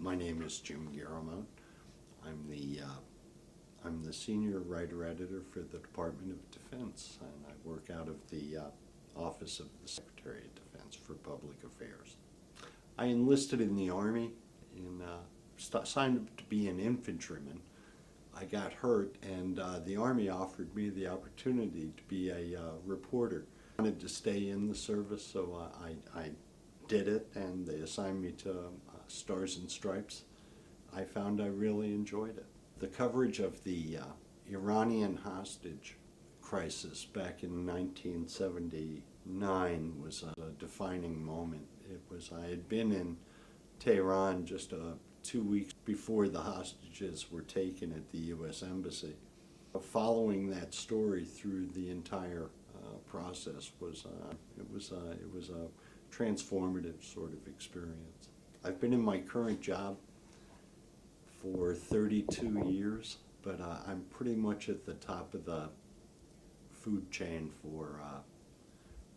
My name is Jim Garamone. I'm the senior writer-editor for the Department of Defense, and I work out of the Office of the Secretary of Defense for Public Affairs. I enlisted in the Army, signed up to be an infantryman. I got hurt, and the Army offered me the opportunity to be a reporter. I wanted to stay in the service, so I did it, and they assigned me to Stars and Stripes. I found I really enjoyed it. The coverage of the Iranian hostage crisis back in 1979 was a defining moment. I had been in Tehran just 2 weeks before the hostages were taken at the U.S. Embassy. Following that story through the entire process was a transformative sort of experience. I've been in my current job for 32 years, but I'm pretty much at the top of the food chain for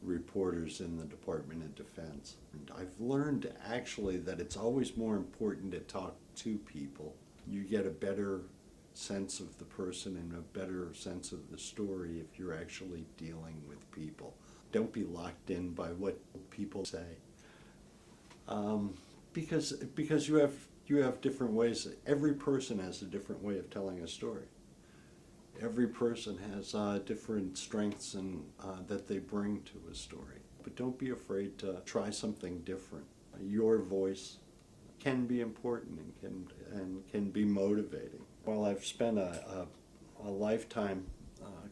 reporters in the Department of Defense. And I've learned actually that it's always more important to talk to people. You get a better sense of the person and a better sense of the story if you're actually dealing with people. Don't be locked in by what people say. Because you have different ways. Every person has a different way of telling a story. Every person has different strengths and that they bring to a story. But don't be afraid to try something different. Your voice can be important and can be motivating. While I've spent a lifetime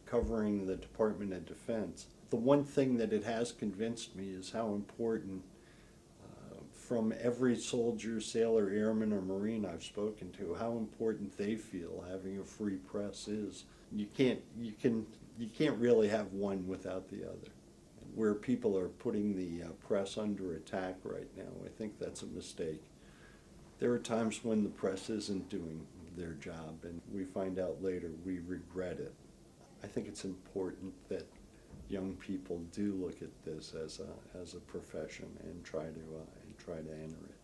covering the Department of Defense, the one thing that it has convinced me is how important, from every soldier, sailor, airman, or Marine I've spoken to, how important they feel having a free press is. You can't really have one without the other. Where people are putting the press under attack right now, I think that's a mistake. There are times when the press isn't doing their job, and we find out later we regret it. I think it's important that young people do look at this as a profession and try to enter it.